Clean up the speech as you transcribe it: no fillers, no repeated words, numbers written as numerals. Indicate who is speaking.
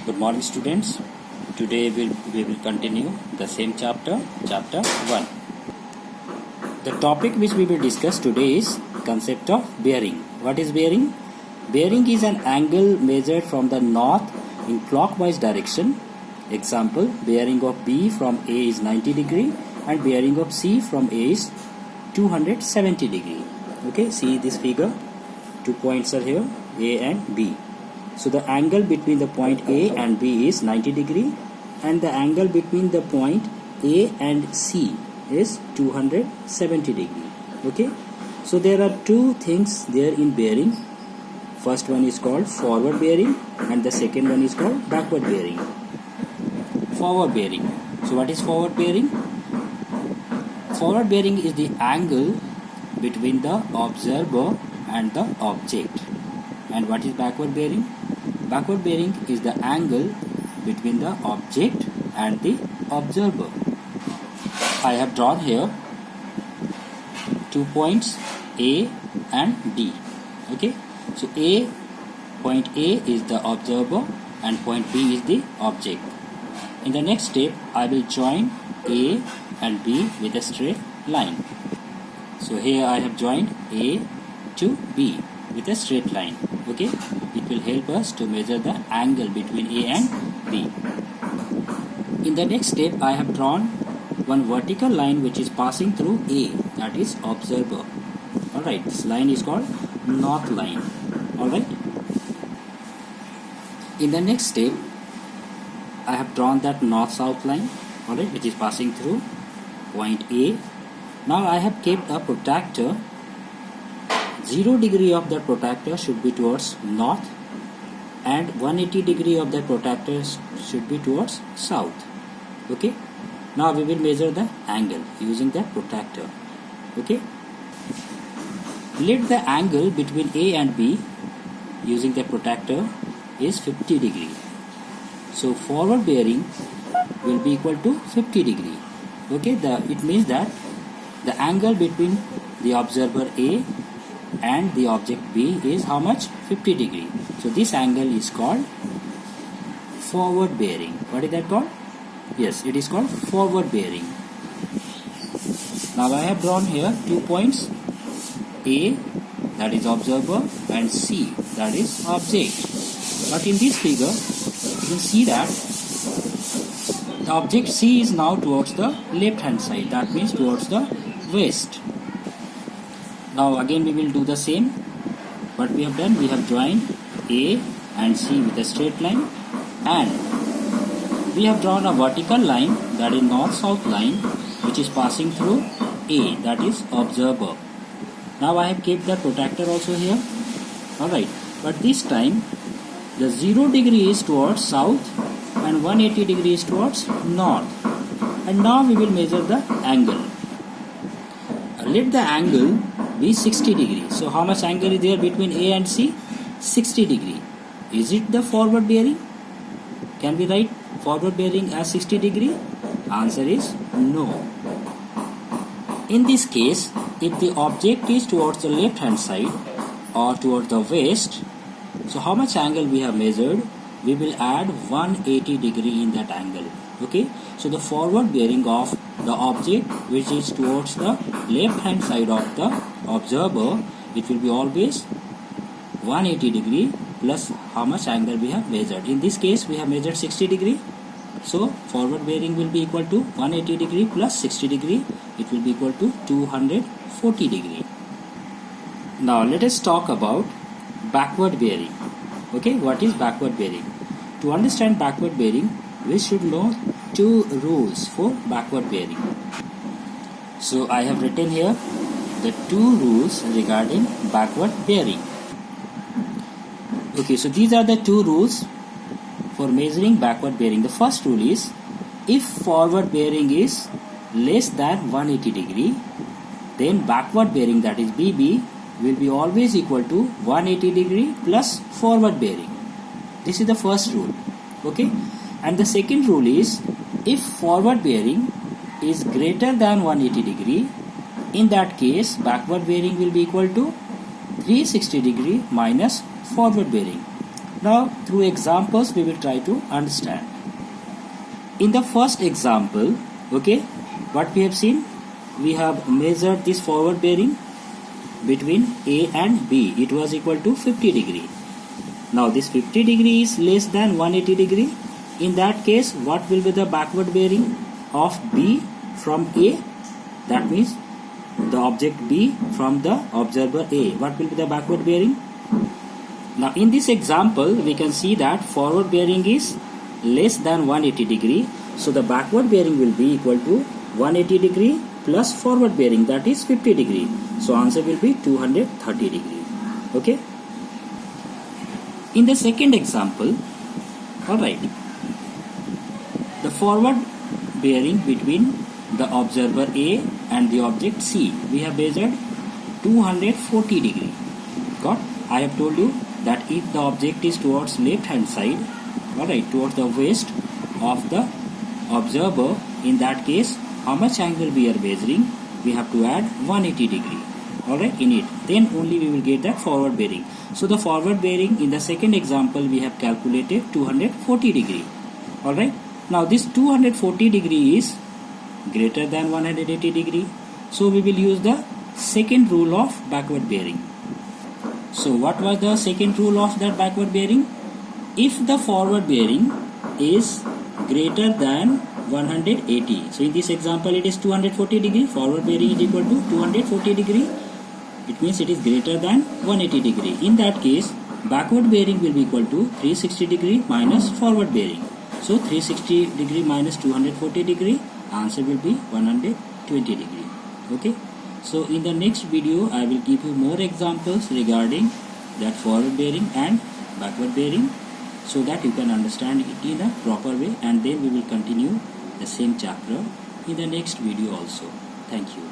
Speaker 1: Good morning, students. Today we will continue the same chapter 1. The topic which we will discuss today is concept of bearing. What is bearing? Bearing is an angle measured from the north in clockwise direction. Example, bearing of B from A is 90 degree and bearing of C from A is 270 degree. Okay, see this figure. 2 points are here, A and B. So the angle between the point A and B is 90 degree and the angle between the point A and C is 270 degree. Okay, so there are two things there in bearing. First one is called forward bearing and the second one is called backward bearing. Forward bearing. So what is forward bearing? Forward bearing is the angle between the observer and the object. And what is backward bearing? Backward bearing is the angle between the object and the observer. I have drawn here 2 points A and D. Okay, so point A is the observer and point B is the object. In the next step, I will join A and B with a straight line. So here I have joined A to B with a straight line. Okay, it will help us to measure the angle between A and B. In the next step, I have drawn one vertical line which is passing through A, that is observer. Alright, this line is called north line. Alright. In the next step, I have drawn that north-south line, alright, which is passing through point A. Now I have kept a protractor. 0 degree of the protractor should be towards north and 180 degree of the protractor should be towards south. Okay, now we will measure the angle using the protractor. Okay, let the angle between A and B using the protractor is 50 degree. So forward bearing will be equal to 50 degree. Okay, it means that the angle between the observer A and the object B is how much? 50 degree. So this angle is called forward bearing. What is that called? Yes, it is called forward bearing. Now I have drawn here 2 points, A, that is observer, and C, that is object. But in this figure, you can see that the object C is now towards the left hand side, that means towards the west. Now again we will do the same. What we have done, we have joined A and C with a straight line and we have drawn a vertical line, that is north-south line, which is passing through A, that is observer. Now I have kept the protractor also here. Alright, but this time the 0 degree is towards south and 180 degree is towards north. And now we will measure the angle. Let the angle be 60 degree. So how much angle is there between A and C? 60 degree. Is it the forward bearing? Can we write forward bearing as 60 degree? Answer is no. In this case, if the object is towards the left hand side or towards the west, so how much angle we have measured? We will add 180 degree in that angle. Okay, so the forward bearing of the object which is towards the left hand side of the observer, it will be always 180 degree plus how much angle we have measured. In this case we have measured 60 degree, so forward bearing will be equal to 180 degree plus 60 degree, it will be equal to 240 degree. Now let us talk about backward bearing. Okay, what is backward bearing? To understand backward bearing, we should know 2 rules for backward bearing. So I have written here the 2 rules regarding backward bearing. Okay, so these are the 2 rules for measuring backward bearing. The first rule is, if forward bearing is less than 180 degree, then backward bearing, that is BB, will be always equal to 180 degree plus forward bearing. This is the first rule. Okay, and the second rule is, if forward bearing is greater than 180 degree, in that case backward bearing will be equal to 360 degree minus forward bearing. Now through examples we will try to understand. In the first example, okay, what we have seen, we have measured this forward bearing between A and B. It was equal to 50 degree. Now this 50 degree is less than 180 degree. In that case, what will be the backward bearing of B from A? That means the object B from the observer A. What will be the backward bearing? Now in this example, we can see that forward bearing is less than 180 degree. So the backward bearing will be equal to 180 degree plus forward bearing, that is 50 degree. So answer will be 230 degree. Okay. In the second example, alright, the forward bearing between the observer A and the object C, we have measured 240 degree. Got? I have told you that if the object is towards left hand side, alright, towards the west of the observer, in that case, how much angle we are measuring? We have to add 180 degree, alright, in it. Then only we will get that forward bearing. So the forward bearing in the second example we have calculated 240 degree, alright. Now this 240 degree is greater than 180 degree. So we will use the second rule of backward bearing. So what was the second rule of that backward bearing? If the forward bearing is greater than 180, so in this example it is 240 degree, forward bearing is equal to 240 degree, it means it is greater than 180 degree. In that case, backward bearing will be equal to 360 degree minus forward bearing. So 360 degree minus 240 degree, answer will be 120 degree. Okay. So in the next video I will give you more examples regarding that forward bearing and backward bearing, so that you can understand it in a proper way, and then we will continue the same chapter in the next video also. Thank you.